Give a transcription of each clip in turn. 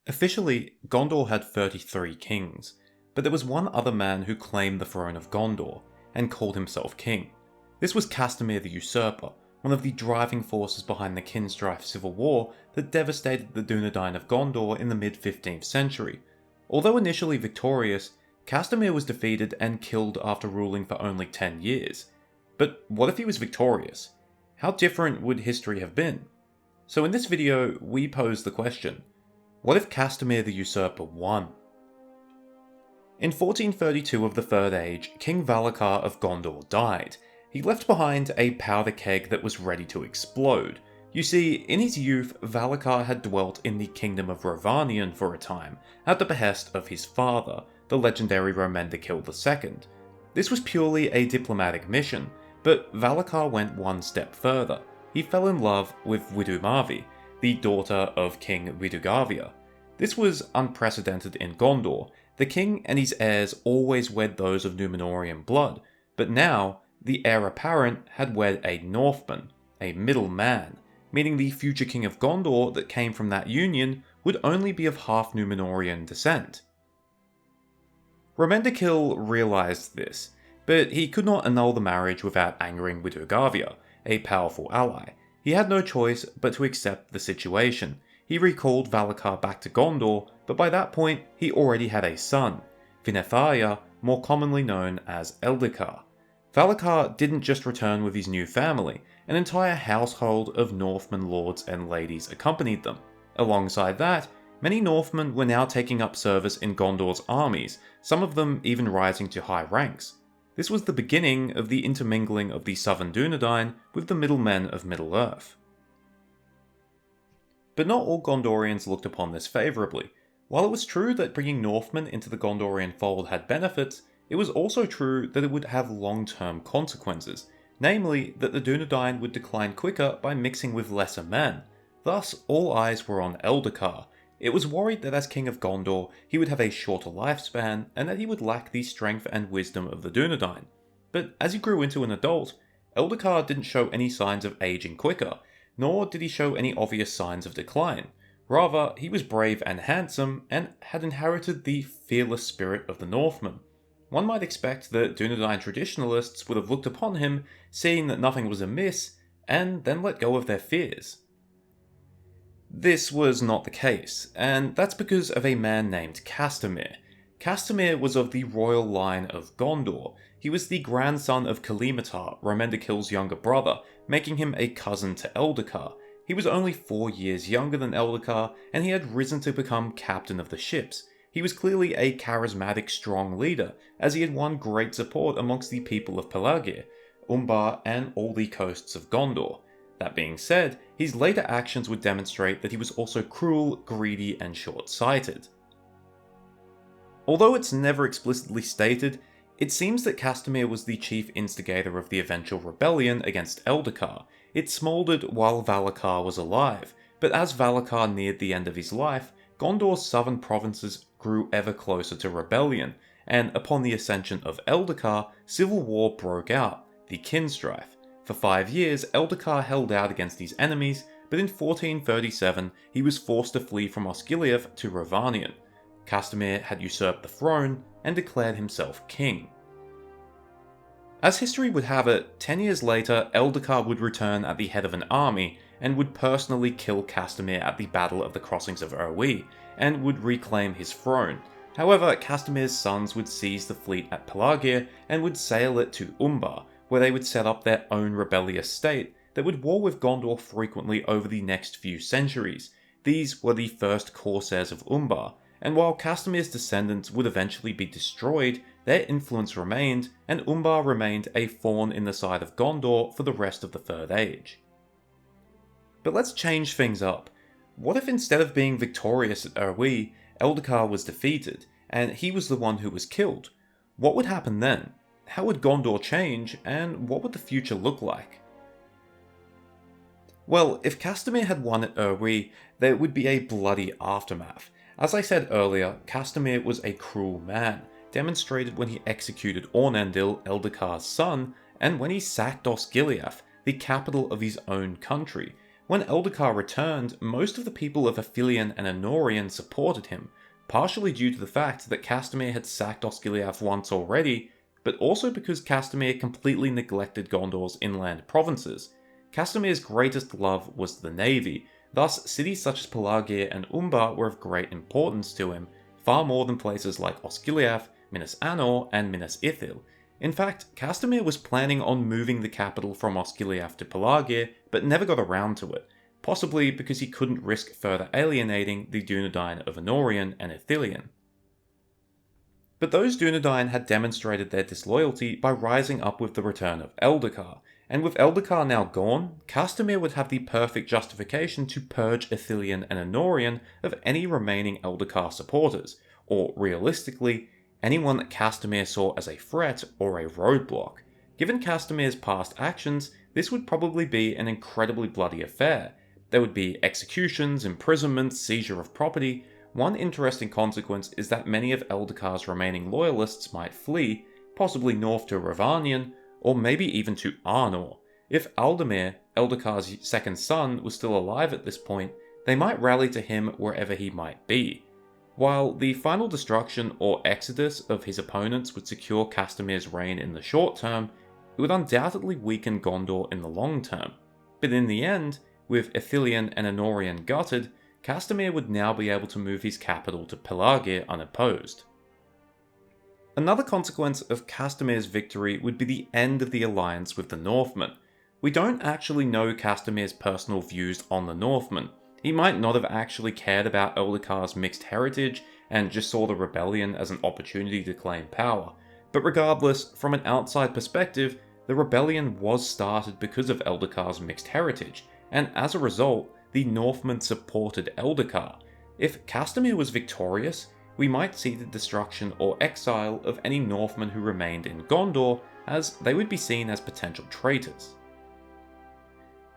Officially, Gondor had 33 kings, but there was one other man who claimed the throne of Gondor and called himself king. This was Castamir the Usurper, one of the driving forces behind the Kinstrife civil war that devastated the Dunedain of Gondor in the mid-15th century. Although initially victorious, Castamir was defeated and killed after ruling for only 10 years. But what if he was victorious? How different would history have been? So in this video, we pose the question: what if Castamir the Usurper won? In 1432 of the Third Age, King Valakar of Gondor died. He left behind a powder keg that was ready to explode. You see, in his youth, Valakar had dwelt in the Kingdom of Rhovanion for a time, at the behest of his father, the legendary Romendikil II. This was purely a diplomatic mission, but Valakar went one step further. He fell in love with Widumavi, the daughter of King Widugarvia. This was unprecedented in Gondor. The king and his heirs always wed those of Númenórean blood, but now the heir apparent had wed a Northman, a middle man, meaning the future king of Gondor that came from that union would only be of half Númenórean descent. Romendikil realised this, but he could not annul the marriage without angering Widugarvia, a powerful ally. He had no choice but to accept the situation. He recalled Valakar back to Gondor, but by that point he already had a son, Vinathaya, more commonly known as Eldacar. Valakar didn't just return with his new family, an entire household of Northmen lords and ladies accompanied them. Alongside that, many Northmen were now taking up service in Gondor's armies, some of them even rising to high ranks. This was the beginning of the intermingling of the southern Dunedain with the middlemen of Middle-earth. But not all Gondorians looked upon this favourably. While it was true that bringing Northmen into the Gondorian fold had benefits, it was also true that it would have long-term consequences, namely that the Dunedain would decline quicker by mixing with lesser men. Thus, all eyes were on Eldacar. It was worried that as King of Gondor, he would have a shorter lifespan, and that he would lack the strength and wisdom of the Dunedain. But as he grew into an adult, Eldacar didn't show any signs of aging quicker, nor did he show any obvious signs of decline. Rather, he was brave and handsome, and had inherited the fearless spirit of the Northmen. One might expect that Dunedain traditionalists would have looked upon him, seeing that nothing was amiss, and then let go of their fears. This was not the case, and that's because of a man named Castamir. Castamir was of the royal line of Gondor. He was the grandson of Kalimatar, Romendikil's younger brother, making him a cousin to Eldacar. He was only 4 years younger than Eldacar, and he had risen to become captain of the ships. He was clearly a charismatic, strong leader, as he had won great support amongst the people of Pelargir, Umbar, and all the coasts of Gondor. That being said, his later actions would demonstrate that he was also cruel, greedy, and short-sighted. Although it's never explicitly stated, it seems that Castamir was the chief instigator of the eventual rebellion against Eldacar. It smouldered while Valakar was alive, but as Valakar neared the end of his life, Gondor's southern provinces grew ever closer to rebellion, and upon the ascension of Eldacar, civil war broke out, the Kinstrife. For 5 years, Eldacar held out against his enemies, but in 1437 he was forced to flee from Osgiliath to Rhovanion. Castamir had usurped the throne and declared himself king. As history would have it, 10 years later, Eldacar would return at the head of an army and would personally kill Castamir at the Battle of the Crossings of Erwi, and would reclaim his throne. However, Castamir's sons would seize the fleet at Pelargir and would sail it to Umbar, where they would set up their own rebellious state that would war with Gondor frequently over the next few centuries. These were the first Corsairs of Umbar, and while Castamir's descendants would eventually be destroyed, their influence remained, and Umbar remained a thorn in the side of Gondor for the rest of the Third Age. But let's change things up. What if instead of being victorious at Erwi, Eldacar was defeated, and he was the one who was killed? What would happen then? How would Gondor change, and what would the future look like? Well, if Castamir had won at Erwi, there would be a bloody aftermath. As I said earlier, Castamir was a cruel man, demonstrated when he executed Ornandil, Eldacar's son, and when he sacked Osgiliath, the capital of his own country. When Eldacar returned, most of the people of Ithilien and Anorion supported him, partially due to the fact that Castamir had sacked Osgiliath once already, but also because Castamir completely neglected Gondor's inland provinces. Castamir's greatest love was the navy, thus cities such as Pelargir and Umbar were of great importance to him, far more than places like Osgiliath, Minas Anor, and Minas Ithil. In fact, Castamir was planning on moving the capital from Osgiliath to Pelargir, but never got around to it, possibly because he couldn't risk further alienating the Dunedain of Anorion and Ithilien. But those Dunedain had demonstrated their disloyalty by rising up with the return of Eldacar, and with Eldacar now gone, Castamir would have the perfect justification to purge Ithilien and Anorion of any remaining Eldacar supporters, or realistically, anyone that Castamir saw as a threat or a roadblock. Given Castamir's past actions, this would probably be an incredibly bloody affair. There would be executions, imprisonments, seizure of property. One interesting consequence is that many of Eldacar's remaining loyalists might flee, possibly north to Rhovanion, or maybe even to Arnor. If Aldemir, Eldacar's second son, was still alive at this point, they might rally to him wherever he might be. While the final destruction or exodus of his opponents would secure Castamir's reign in the short term, it would undoubtedly weaken Gondor in the long term. But in the end, with Ithilien and Anorion gutted, Castamir would now be able to move his capital to Pelargir unopposed. Another consequence of Castamir's victory would be the end of the alliance with the Northmen. We don't actually know Castamir's personal views on the Northmen. He might not have actually cared about Eldacar's mixed heritage and just saw the rebellion as an opportunity to claim power. But regardless, from an outside perspective, the rebellion was started because of Eldacar's mixed heritage, and as a result, the Northmen supported Eldacar. If Castamir was victorious, we might see the destruction or exile of any Northmen who remained in Gondor, as they would be seen as potential traitors.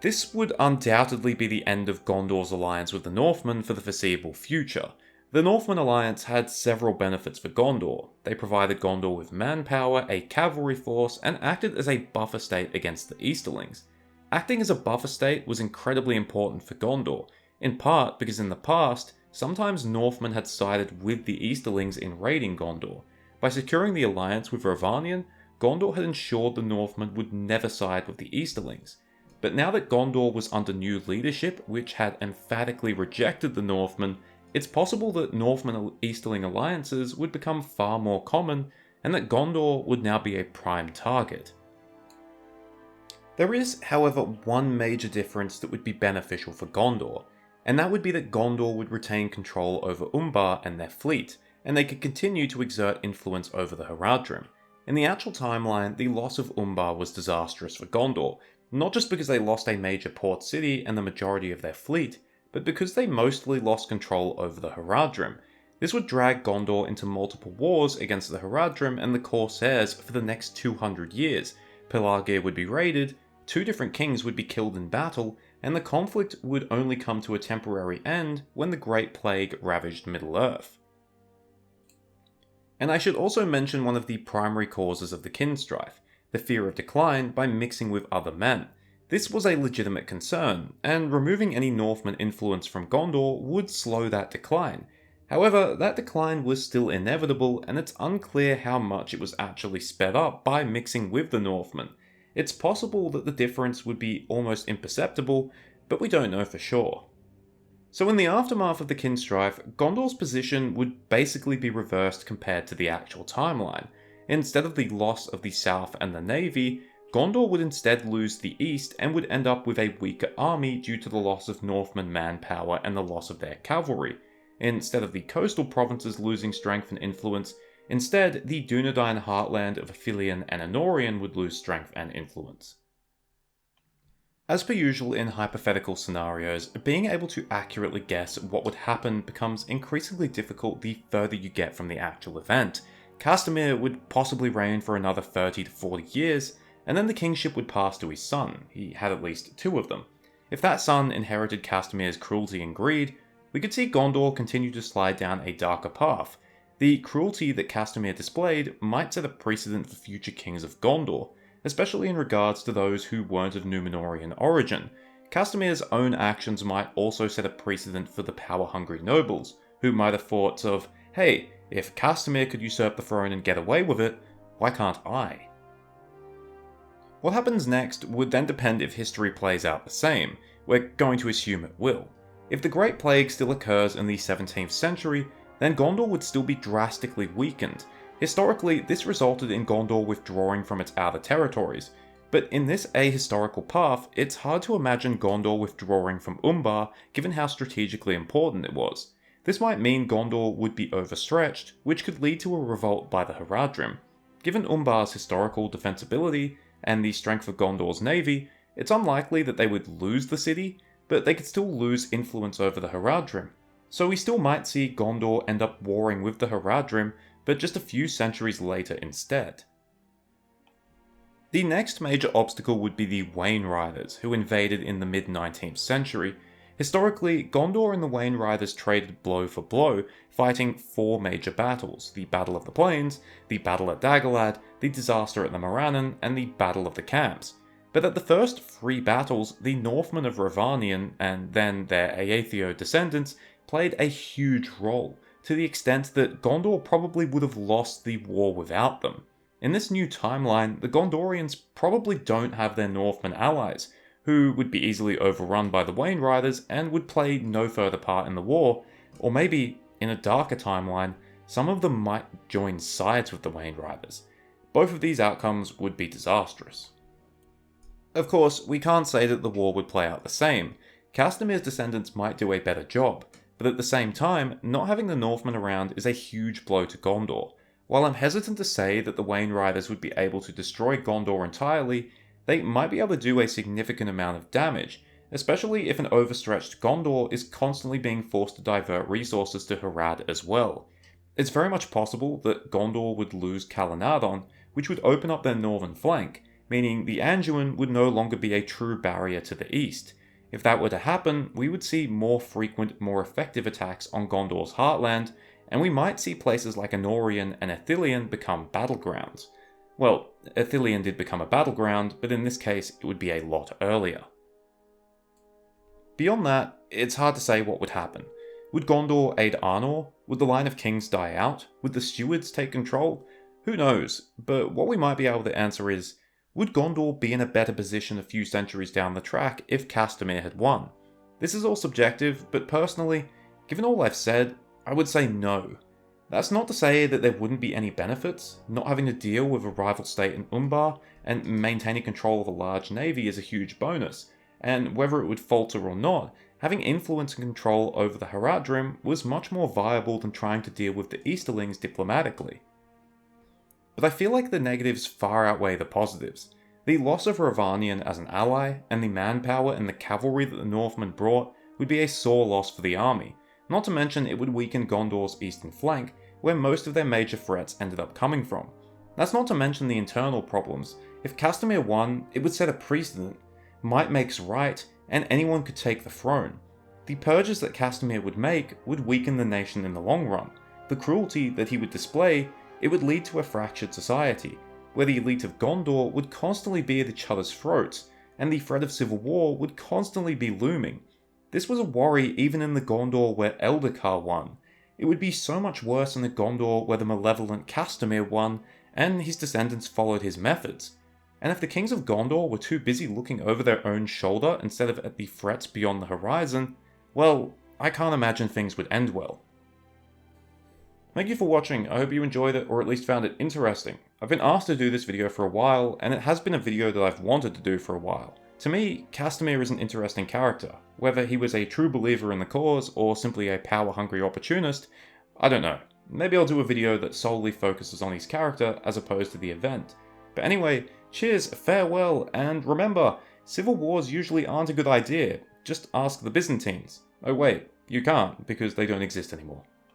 This would undoubtedly be the end of Gondor's alliance with the Northmen for the foreseeable future. The Northman alliance had several benefits for Gondor. They provided Gondor with manpower, a cavalry force, and acted as a buffer state against the Easterlings. Acting as a buffer state was incredibly important for Gondor, in part because in the past, sometimes Northmen had sided with the Easterlings in raiding Gondor. By securing the alliance with Rhovanion, Gondor had ensured the Northmen would never side with the Easterlings. But now that Gondor was under new leadership, which had emphatically rejected the Northmen, it's possible that Northman-Easterling alliances would become far more common, and that Gondor would now be a prime target. There is, however, one major difference that would be beneficial for Gondor, and that would be that Gondor would retain control over Umbar and their fleet, and they could continue to exert influence over the Haradrim. In the actual timeline, the loss of Umbar was disastrous for Gondor, not just because they lost a major port city and the majority of their fleet, but because they mostly lost control over the Haradrim. This would drag Gondor into multiple wars against the Haradrim and the Corsairs for the next 200 years. Pelargir would be raided, 2 different kings would be killed in battle, and the conflict would only come to a temporary end when the Great Plague ravaged Middle-earth. And I should also mention one of the primary causes of the Kinstrife, the fear of decline by mixing with other men. This was a legitimate concern, and removing any Northman influence from Gondor would slow that decline. However, that decline was still inevitable, and it's unclear how much it was actually sped up by mixing with the Northmen. It's possible that the difference would be almost imperceptible, but we don't know for sure. So in the aftermath of the Kinstrife, Gondor's position would basically be reversed compared to the actual timeline. Instead of the loss of the south and the navy, Gondor would instead lose the east and would end up with a weaker army due to the loss of Northman manpower and the loss of their cavalry. Instead of the coastal provinces losing strength and influence, instead the Dunedain heartland of Ithilien and Anorion would lose strength and influence. As per usual in hypothetical scenarios, being able to accurately guess what would happen becomes increasingly difficult the further you get from the actual event. Castamir would possibly reign for another 30 to 40 years, and then the kingship would pass to his son. He had at least 2 of them. If that son inherited Castamir's cruelty and greed, we could see Gondor continue to slide down a darker path. The cruelty that Castamir displayed might set a precedent for future kings of Gondor, especially in regards to those who weren't of Númenorian origin. Castamir's own actions might also set a precedent for the power-hungry nobles, who might have thought of, hey, if Castamir could usurp the throne and get away with it, why can't I? What happens next would then depend if history plays out the same. We're going to assume it will. If the Great Plague still occurs in the 17th century, then Gondor would still be drastically weakened. Historically, this resulted in Gondor withdrawing from its outer territories, but in this ahistorical path, it's hard to imagine Gondor withdrawing from Umbar given how strategically important it was. This might mean Gondor would be overstretched, which could lead to a revolt by the Haradrim. Given Umbar's historical defensibility and the strength of Gondor's navy, it's unlikely that they would lose the city, but they could still lose influence over the Haradrim. So we still might see Gondor end up warring with the Haradrim, but just a few centuries later instead. The next major obstacle would be the Wainriders, who invaded in the mid-19th century. Historically, Gondor and the Wainriders traded blow for blow, fighting 4 major battles: the Battle of the Plains, the Battle at Dagorlad, the Disaster at the Morannon, and the Battle of the Camps. But at the first 3 battles, the Northmen of Rhovanion, and then their Aethio descendants, played a huge role, to the extent that Gondor probably would have lost the war without them. In this new timeline, the Gondorians probably don't have their Northmen allies, who would be easily overrun by the Wainriders and would play no further part in the war, or maybe, in a darker timeline, some of them might join sides with the Wainriders. Both of these outcomes would be disastrous. Of course, we can't say that the war would play out the same. Castamir's descendants might do a better job, but at the same time, not having the Northmen around is a huge blow to Gondor. While I'm hesitant to say that the Wainriders would be able to destroy Gondor entirely, they might be able to do a significant amount of damage, especially if an overstretched Gondor is constantly being forced to divert resources to Harad as well. It's very much possible that Gondor would lose Calenardon, which would open up their northern flank, meaning the Anduin would no longer be a true barrier to the east. If that were to happen, we would see more frequent, more effective attacks on Gondor's heartland, and we might see places like Anorion and Ithilien become battlegrounds. Well, Ithilien did become a battleground, but in this case it would be a lot earlier. Beyond that, it's hard to say what would happen. Would Gondor aid Arnor? Would the line of kings die out? Would the stewards take control? Who knows, but what we might be able to answer is, would Gondor be in a better position a few centuries down the track if Castamir had won? This is all subjective, but personally, given all I've said, I would say no. That's not to say that there wouldn't be any benefits. Not having to deal with a rival state in Umbar and maintaining control of a large navy is a huge bonus, and whether it would falter or not, having influence and control over the Haradrim was much more viable than trying to deal with the Easterlings diplomatically. But I feel like the negatives far outweigh the positives. The loss of Rhovanion as an ally, and the manpower and the cavalry that the Northmen brought, would be a sore loss for the army. Not to mention it would weaken Gondor's eastern flank, where most of their major threats ended up coming from. That's not to mention the internal problems. If Castamir won, it would set a precedent. Might makes right, and anyone could take the throne. The purges that Castamir would make would weaken the nation in the long run. The cruelty that he would display, it would lead to a fractured society, where the elite of Gondor would constantly be at each other's throats, and the threat of civil war would constantly be looming. This was a worry even in the Gondor where Eldacar won. It would be so much worse in the Gondor where the malevolent Castamir won, and his descendants followed his methods. And if the kings of Gondor were too busy looking over their own shoulder instead of at the threats beyond the horizon, well, I can't imagine things would end well. Thank you for watching. I hope you enjoyed it, or at least found it interesting. I've been asked to do this video for a while, and it has been a video that I've wanted to do for a while. To me, Castamir is an interesting character. Whether he was a true believer in the cause, or simply a power-hungry opportunist, I don't know. Maybe I'll do a video that solely focuses on his character as opposed to the event. But anyway, cheers, farewell, and remember, civil wars usually aren't a good idea. Just ask the Byzantines. Oh wait, you can't, because they don't exist anymore.